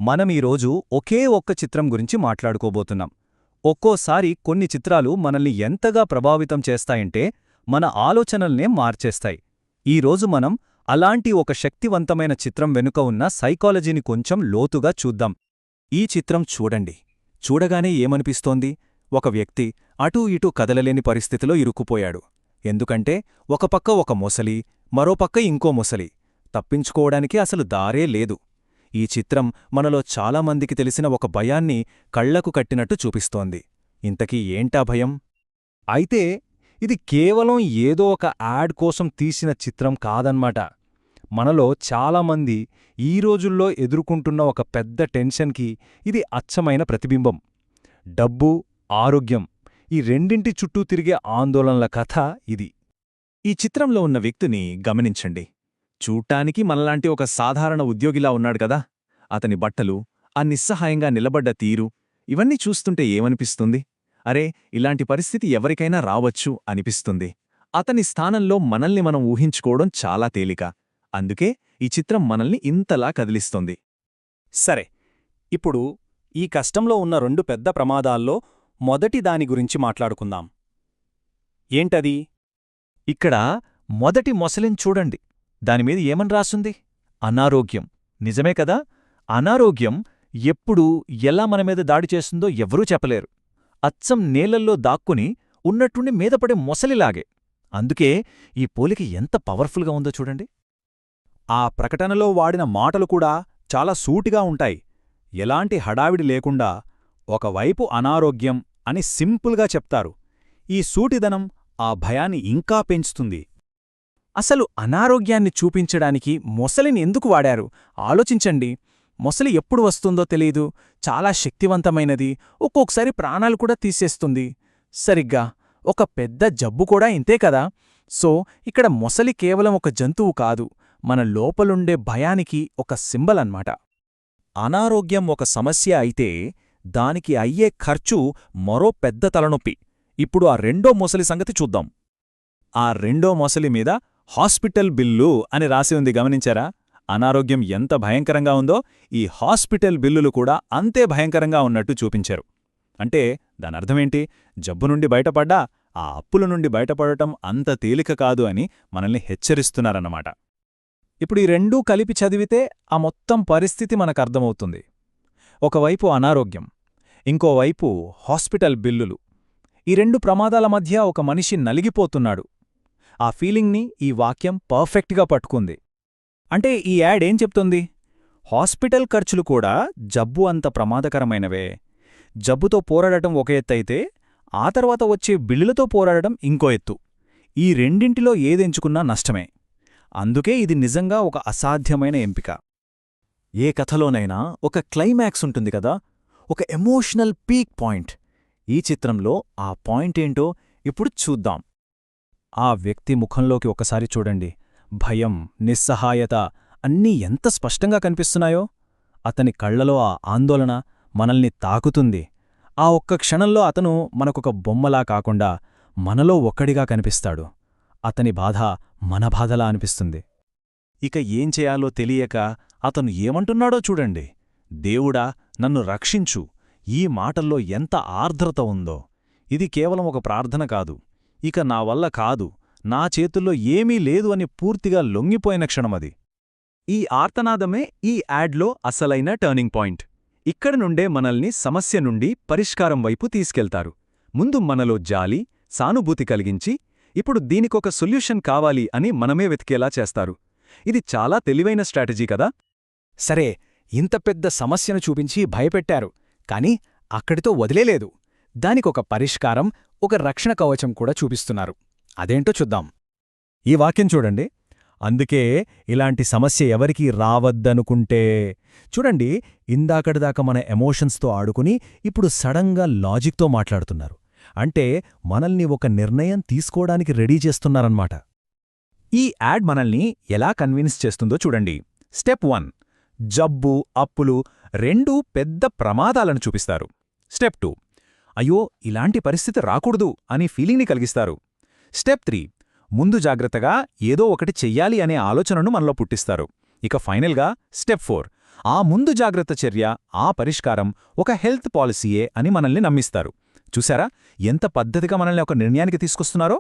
మనం ఈరోజు ఒకే ఒక్క చిత్రం గురించి మాట్లాడుకోబోతున్నాం. ఒక్కోసారి కొన్ని చిత్రాలు మనల్ని ఎంతగా ప్రభావితం చేస్తాయంటే మన ఆలోచనల్నే మార్చేస్తాయి. ఈరోజు మనం అలాంటి ఒక శక్తివంతమైన చిత్రం వెనుక ఉన్న సైకాలజీని కొంచెం లోతుగా చూద్దాం. ఈ చిత్రం చూడండి. చూడగానే ఏమనిపిస్తోంది? ఒక వ్యక్తి అటూ ఇటూ కదలలేని పరిస్థితిలో ఇరుక్కుపోయాడు. ఎందుకంటే ఒక పక్క ఒక మొసలి, మరోపక్క ఇంకో మొసలి. తప్పించుకోవడానికి అసలు దారే లేదు. ఈ చిత్రం మనలో చాలామందికి తెలిసిన ఒక భయాన్ని కళ్లకు కట్టినట్టు చూపిస్తోంది. ఇంతకీ ఏంటా భయం? అయితే ఇది కేవలం ఏదో ఒక యాడ్ కోసం తీసిన చిత్రం కాదన్మాట. మనలో చాలామంది ఈ రోజుల్లో ఎదుర్కొంటున్న ఒక పెద్ద టెన్షన్కి ఇది అచ్చమైన ప్రతిబింబం. డబ్బు, ఆరోగ్యం, ఈ రెండింటి చుట్టూ తిరిగే ఆందోళనల కథ ఇది. ఈ చిత్రంలో ఉన్న వ్యక్తిని గమనించండి. చూడ్డానికి మనలాంటి ఒక సాధారణ ఉద్యోగిలా ఉన్నాడు కదా. అతని బట్టలు, ఆ నిస్సహాయంగా నిలబడ్డ తీరు, ఇవన్నీ చూస్తుంటే ఏమనిపిస్తుంది? అరే, ఇలాంటి పరిస్థితి ఎవరికైనా రావచ్చు అనిపిస్తుంది. అతని స్థానంలో మనల్ని మనం ఊహించుకోవడం చాలా తేలిక. అందుకే ఈ చిత్రం మనల్ని ఇంతలా కదిలిస్తోంది. సరే, ఇప్పుడు ఈ కష్టంలో ఉన్న రెండు పెద్ద ప్రమాదాల్లో మొదటి దాని గురించి మాట్లాడుకుందాం. ఏంటది? ఇక్కడ మొదటి మొసలిని చూడండి. దానిమీద ఏమని రాసుంది? అనారోగ్యం. నిజమే కదా? అనారోగ్యం ఎప్పుడు ఎలా మనమీద దాడి చేస్తుందో ఎవ్వరూ చెప్పలేరు. అచ్చం నేలల్లో దాక్కుని ఉన్నట్టుండి మీదపడే మొసలిలాగే. అందుకే ఈ పోలిక ఎంత పవర్ఫుల్గా ఉందో చూడండి. ఆ ప్రకటనలో వాడిన మాటలు కూడా చాలా సూటిగా ఉంటాయి. ఎలాంటి హడావిడి లేకుండా ఒకవైపు అనారోగ్యం అని సింపుల్గా చెప్తారు. ఈ సూటిదనం ఆ భయాన్ని ఇంకా పెంచుతుంది. అసలు అనారోగ్యాన్ని చూపించడానికి మొసలిని ఎందుకు వాడారు ఆలోచించండి. మొసలి ఎప్పుడు వస్తుందో తెలీదు, చాలా శక్తివంతమైనది, ఒక్కొక్కసారి ప్రాణాలు కూడా తీసేస్తుంది. సరిగ్గా ఒక పెద్ద జబ్బు కూడా ఇంతే కదా. సో ఇక్కడ మొసలి కేవలం ఒక జంతువు కాదు, మన లోపలుండే భయానికి ఒక సింబల్ అన్నమాట. అనారోగ్యం ఒక సమస్య అయితే దానికి అయ్యే ఖర్చు మరో పెద్ద తలనొప్పి. ఇప్పుడు ఆ రెండో మొసలి సంగతి చూద్దాం. ఆ రెండో మొసలి మీద హాస్పిటల్ బిల్లు అని రాసి ఉంది, గమనించారా? అనారోగ్యం ఎంత భయంకరంగా ఉందో ఈ హాస్పిటల్ బిల్లులు కూడా అంతే భయంకరంగా ఉన్నట్టు చూపించారు. అంటే దానర్థమేంటి? జబ్బు నుండి బయటపడ్డా ఆ అప్పుల నుండి బయటపడటం అంత తేలిక కాదు అని మనల్ని హెచ్చరిస్తున్నారన్నమాట. ఇప్పుడు ఈ రెండూ కలిపి చదివితే ఆ మొత్తం పరిస్థితి మనకర్థమవుతుంది. ఒకవైపు అనారోగ్యం, ఇంకోవైపు హాస్పిటల్ బిల్లులు. ఈ రెండు ప్రమాదాల మధ్య ఒక మనిషి నలిగిపోతున్నాడు. ఆ ఫీలింగ్ని ఈ వాక్యం పర్ఫెక్ట్గా పట్టుకుంది. అంటే ఈ యాడ్ ఏం చెప్తుంది? హాస్పిటల్ ఖర్చులు కూడా జబ్బు అంత ప్రమాదకరమైనవే. జబ్బుతో పోరాడటం ఒక ఎత్తైతే ఆ తర్వాత వచ్చే బిల్లులతో పోరాడటం ఇంకో ఎత్తు. ఈ రెండింటిలో ఏదెంచుకున్నా నష్టమే. అందుకే ఇది నిజంగా ఒక అసాధ్యమైన ఎంపిక. ఏ కథలోనైనా ఒక క్లైమాక్స్ ఉంటుంది కదా, ఒక ఎమోషనల్ పీక్ పాయింట్. ఈ చిత్రంలో ఆ పాయింట్ ఏంటో ఇప్పుడు చూద్దాం. ఆ వ్యక్తి ముఖంలోకి ఒకసారి చూడండి. భయం, నిస్సహాయత అన్నీ ఎంత స్పష్టంగా కనిపిస్తున్నాయో. అతని కళ్లలో ఆ ఆందోళన మనల్ని తాకుతుంది. ఆ ఒక్క క్షణంలో అతను మనకొక బొమ్మలా కాకుండా మనలో ఒక్కడిగా కనిపిస్తాడు. అతని బాధ మన బాధలా అనిపిస్తుంది. ఇక ఏం చేయాలో తెలియక అతను ఏమంటున్నాడో చూడండి. దేవుడా, నన్ను రక్షించు. ఈ మాటల్లో ఎంత ఆర్ద్రత ఉందో. ఇది కేవలం ఒక ప్రార్థన కాదు. ఇక నా వల్ల కాదు, నా చేతుల్లో ఏమీ లేదు అని పూర్తిగా లొంగిపోయిన క్షణమది. ఈ ఆర్తనాదమే ఈ యాడ్లో అసలైన టర్నింగ్ పాయింట్. ఇక్కడి నుండే మనల్ని సమస్య నుండి పరిష్కారం వైపు తీసుకెళ్తారు. ముందు మనలో జాలి, సానుభూతి కలిగించి ఇప్పుడు దీనికొక సొల్యూషన్ కావాలి అని మనమే వెతికేలా చేస్తారు. ఇది చాలా తెలివైన స్ట్రాటజీ కదా. సరే, ఇంత పెద్ద సమస్యను చూపించి భయపెట్టారు, కాని అక్కడితో వదిలేలేదు. దానికొక పరిష్కారం, ఒక రక్షణ కవచం కూడా చూపిస్తున్నారు. అదేంటో చూద్దాం. ఈ వాక్యం చూడండి. అందుకే ఇలాంటి సమస్య ఎవరికీ రావద్దనుకుంటే. చూడండి, ఇందాకటిదాకా మన ఎమోషన్స్తో ఆడుకుని ఇప్పుడు సడన్గా లాజిక్తో మాట్లాడుతున్నారు. అంటే మనల్ని ఒక నిర్ణయం తీసుకోవడానికి రెడీ చేస్తున్నారన్నమాట. ఈ యాడ్ మనల్ని ఎలా కన్విన్స్ చేస్తుందో చూడండి. స్టెప్ 1, జబ్బు, అప్పులు రెండూ పెద్ద ప్రమాదాలను చూపిస్తారు. స్టెప్ 2, అయ్యో ఇలాంటి పరిస్థితి రాకూడదు అని ఫీలింగ్ని కలిగిస్తారు. స్టెప్ 3, ముందు జాగ్రత్తగా ఏదో ఒకటి చెయ్యాలి అనే ఆలోచనను మనలో పుట్టిస్తారు. ఇక ఫైనల్గా స్టెప్ 4, ఆ ముందు జాగ్రత్త చర్య, ఆ పరిష్కారం ఒక హెల్త్ పాలసీయే అని మనల్ని నమ్మిస్తారు. చూశారా ఎంత పద్ధతిగా మనల్ని ఒక నిర్ణయానికి తీసుకొస్తున్నారో?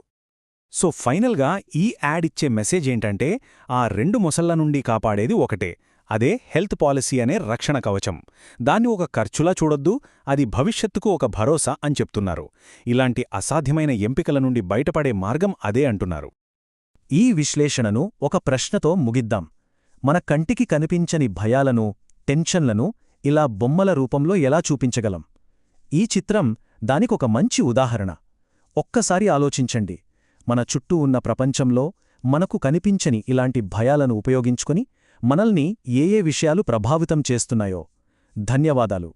సో ఫైనల్గా ఈ యాడ్ ఇచ్చే మెసేజ్ ఏంటంటే, ఆ 2 మొసళ్ల నుండి కాపాడేది ఒకటే, అదే హెల్త్ పాలసీ అనే రక్షణ కవచం. దాన్ని ఒక ఖర్చులా చూడొద్దు, అది భవిష్యత్తుకు ఒక భరోసా అని చెప్తున్నారు. ఇలాంటి అసాధ్యమైన ఎంపికల నుండి బయటపడే మార్గం అదే అంటున్నారు. ఈ విశ్లేషణను ఒక ప్రశ్నతో ముగిద్దాం. మన కంటికి కనిపించని భయాలను, టెన్షన్లను ఇలా బొమ్మల రూపంలో ఎలా చూపించగలం? ఈ చిత్రం దానికొక మంచి ఉదాహరణ. ఒక్కసారి ఆలోచించండి, మన చుట్టూ ఉన్న ప్రపంచంలో మనకు కనిపించని ఇలాంటి భయాలను ఉపయోగించుకుని మనల్ని ఏ విషయాలు ప్రభావితం చేస్తున్నాయో. ధన్యవాదాలు.